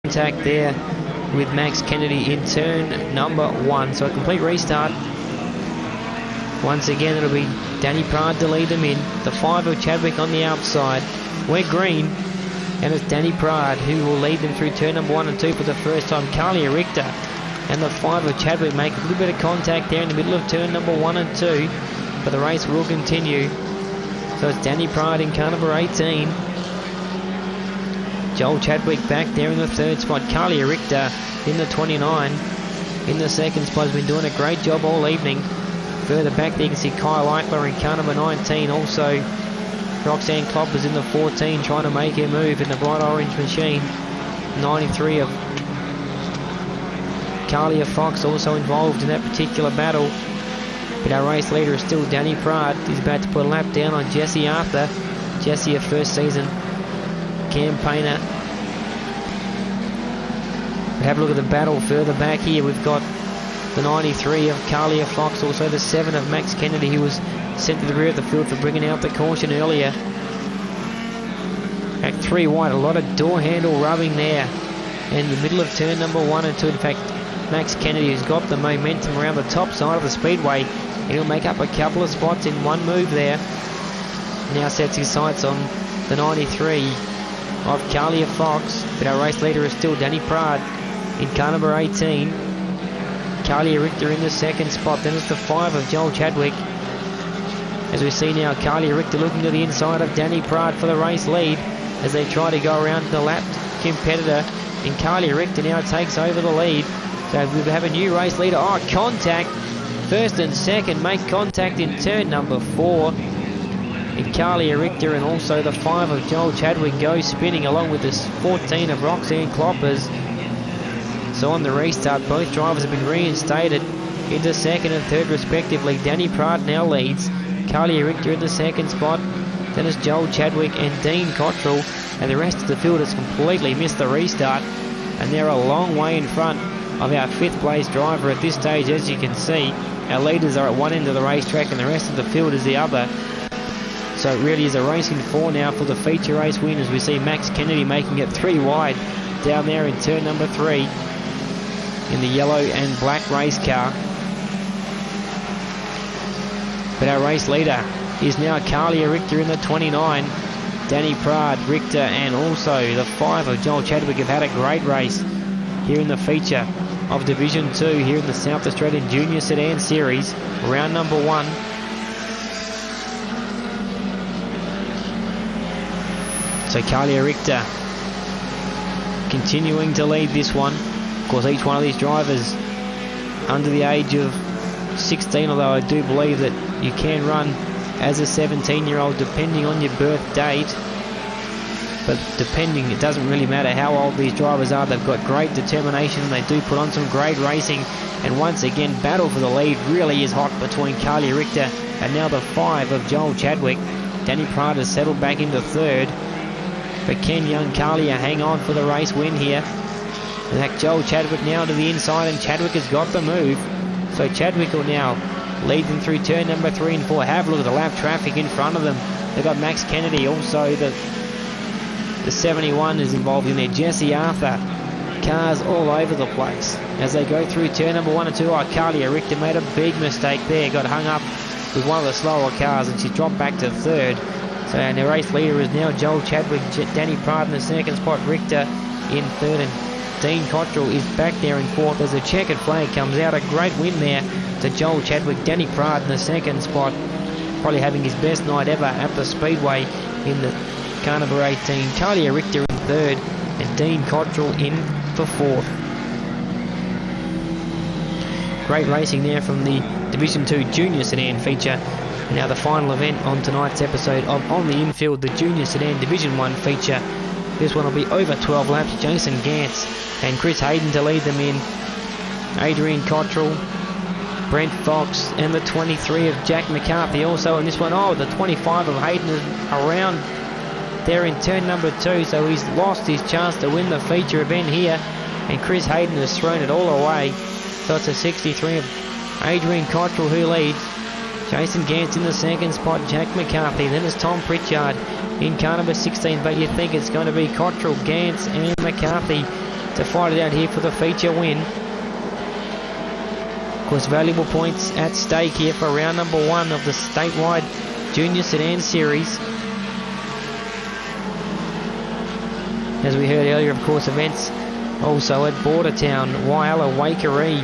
contact there with Max Kennedy in turn number 1. So a complete restart. Once again, it'll be Danny Prad to lead them in. The 5 of Chadwick on the outside. We're green, and it's Danny Prad who will lead them through turn number 1 and 2 for the first time. Carlia Richter and the 5 of Chadwick make a little bit of contact there in the middle of turn number 1 and 2, but the race will continue. So it's Danny Prad in car number 18. Joel Chadwick back there in the 3rd spot. Carlia Richter in the 29. In the 2nd spot, has been doing a great job all evening. Further back there you can see Kyle Eichler in car number 19. Also Roxanne Kloppers in the 14 trying to make her move in the bright orange machine. 93 of Carlia Fox also involved in that particular battle. But our race leader is still Danny Prad. He's about to put a lap down on Jesse Arthur. Jesse, a first season campaigner. But have a look at the battle further back here. We've got the 93 of Carlia Fox, also the 7 of Max Kennedy, who was sent to the rear of the field for bringing out the caution earlier. At 3 wide, a lot of door handle rubbing there in the middle of turn number 1 and 2. In fact, Max Kennedy has got the momentum around the top side of the speedway, and he'll make up a couple of spots in one move there. Now sets his sights on the 93 of Carlia Fox, but our race leader is still Danny Prad in car number 18. Carlia Richter in the 2nd spot. Then it's the 5 of Joel Chadwick. As we see now, Carlia Richter looking to the inside of Danny Prad for the race lead as they try to go around the lapped competitor. And Carlia Richter now takes over the lead. So we have a new race leader. Oh, contact. 1st and 2nd make contact in turn number 4. And Carlia Richter and also the 5 of Joel Chadwick go spinning along with this 14 of Roxanne Kloppers. So on the restart, both drivers have been reinstated into 2nd and 3rd respectively. Danny Prad now leads. Carlia Richter in the 2nd spot. Then it's Joel Chadwick and Dean Cottrell. And the rest of the field has completely missed the restart. And they're a long way in front of our 5th place driver at this stage. As you can see, our leaders are at one end of the racetrack and the rest of the field is the other. So it really is a race in 4 now for the feature race win, as we see Max Kennedy making it 3 wide down there in turn number 3. In the yellow and black race car. But our race leader is now Carlia Richter in the 29. Danny Prad, Richter and also the 5 of Joel Chadwick have had a great race here in the feature of Division 2 here in the South Australian Junior Sedan Series. Round number 1. So Carlia Richter continuing to lead this one. Of course, each one of these drivers under the age of 16, although I do believe that you can run as a 17-year-old depending on your birth date. But depending, it doesn't really matter how old these drivers are. They've got great determination and they do put on some great racing. And once again, battle for the lead really is hot between Carlia Richter and now the 5 of Joel Chadwick. Danny Prad has settled back into 3rd. But can young Carlia hang on for the race win here? And Joel Chadwick now to the inside, and Chadwick has got the move. So Chadwick will now lead them through turn number 3 and 4. Have a look at the lap traffic in front of them. They've got Max Kennedy, also the 71 is involved in there. Jesse Arthur. Cars all over the place as they go through turn number 1 and 2. Oh, Carlia Richter made a big mistake there. Got hung up with one of the slower cars and she dropped back to 3rd. So our race leader is now Joel Chadwick. Danny Prad in the 2nd spot. Richter in 3rd, and Dean Cottrell is back there in 4th as the checkered flag comes out. A great win there to Joel Chadwick. Danny Prad in the 2nd spot, probably having his best night ever at the Speedway in the car number 18. Carlia Richter in 3rd and Dean Cottrell in for 4th. Great racing there from the Division 2 Junior Sedan feature. Now the final event on tonight's episode of On the Infield, the Junior Sedan Division 1 feature. This one will be over 12 laps. Jason Gantz and Chris Hayden to lead them in. Adrian Cottrell, Brent Fox and the 23 of Jack McCarthy also in this one. Oh, the 25 of Hayden is around there in turn number 2, so he's lost his chance to win the feature event here, and Chris Hayden has thrown it all away. So it's a 63 of Adrian Cottrell who leads. Jason Gantz in the 2nd spot, Jack McCarthy. Then it's Tom Pritchard in car number 16, but you think it's going to be Cottrell, Gantz and McCarthy to fight it out here for the feature win. Of course, valuable points at stake here for round number 1 of the statewide Junior Sedan Series. As we heard earlier, of course, events also at Bordertown, Whyalla, Waikerie,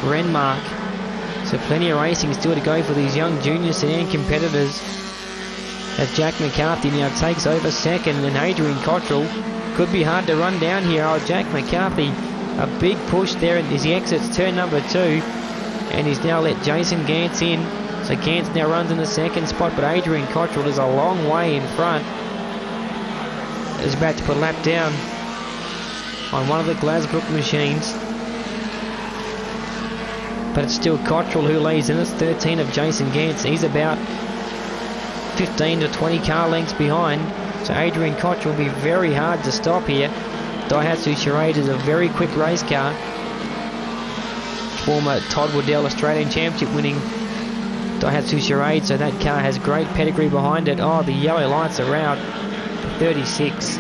Renmark. So plenty of racing still to go for these young junior sedan competitors. As Jack McCarthy now takes over second, and Adrian Cottrell could be hard to run down here. Oh, Jack McCarthy, a big push there as he exits turn number 2, and he's now let Jason Gantz in. So Gantz now runs in the second spot, but Adrian Cottrell is a long way in front. Is about to put a lap down on one of the Glasbrook machines. But it's still Cottrell who leads in this 13 of Jason Gantz. He's about 15 to 20 car lengths behind. So Adrian Cottrell will be very hard to stop here. Daihatsu Charade is a very quick race car. Former Todd Waddell Australian Championship winning Daihatsu Charade. So that car has great pedigree behind it. Oh, the yellow lights are out. 36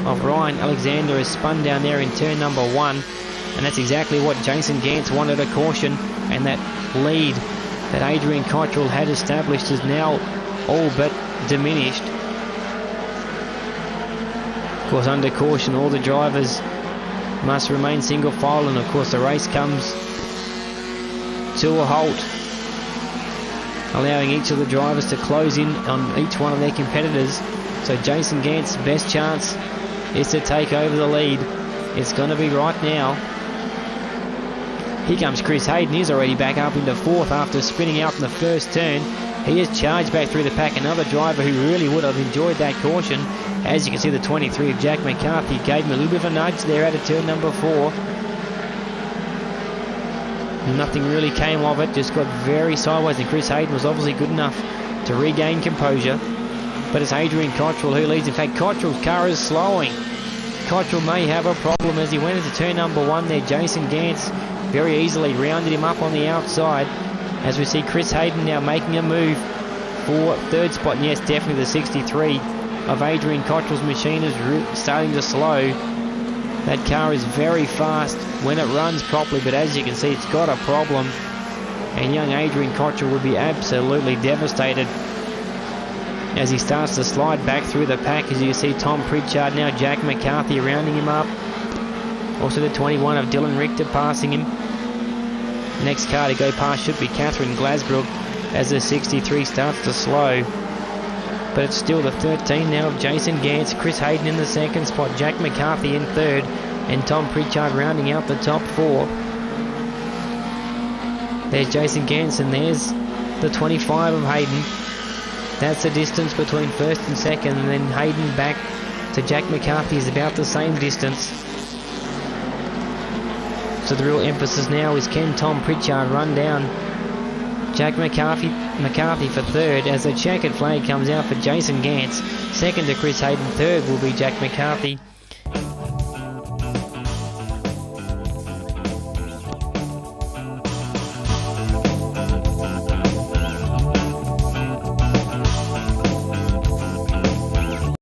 of Ryan Alexander is spun down there in turn number 1, and that's exactly what Jason Gantz wanted, a caution, and that lead that Adrian Cottrell had established is now all but diminished. Of course, under caution, all the drivers must remain single file, and of course the race comes to a halt, allowing each of the drivers to close in on each one of their competitors. So Jason Gantz's best chance is to take over the lead. It's going to be right now. Here comes Chris Hayden. He's already back up into 4th after spinning out in the first turn. He has charged back through the pack. Another driver who really would have enjoyed that caution. As you can see, the 23 of Jack McCarthy gave him a little bit of a nudge there out of turn number 4. Nothing really came of it, just got very sideways, and Chris Hayden was obviously good enough to regain composure. But it's Adrian Cottrell who leads. In fact, Cottrell's car is slowing. Cottrell may have a problem as he went into turn number 1 there. Jason Gantz very easily rounded him up on the outside. As we see Chris Hayden now making a move for 3rd spot. And yes, definitely the 63 of Adrian Cottrell's machine is starting to slow. That car is very fast when it runs properly, but as you can see, it's got a problem. And young Adrian Cottrell would be absolutely devastated as he starts to slide back through the pack. As you see, Tom Pritchard, now Jack McCarthy rounding him up. Also the 21 of Dylan Richter passing him. Next car to go past should be Catherine Glasbrook as the 63 starts to slow. But it's still the 13 now of Jason Gantz, Chris Hayden in the 2nd spot, Jack McCarthy in 3rd, and Tom Pritchard rounding out the top 4. There's Jason Gantz, and there's the 25 of Hayden. That's the distance between 1st and 2nd, and then Hayden back to Jack McCarthy is about the same distance. So the real emphasis now is, can Tom Pritchard run down Jack McCarthy for 3rd as the checkered flag comes out for Jason Gantz. 2nd to Chris Hayden, 3rd will be Jack McCarthy.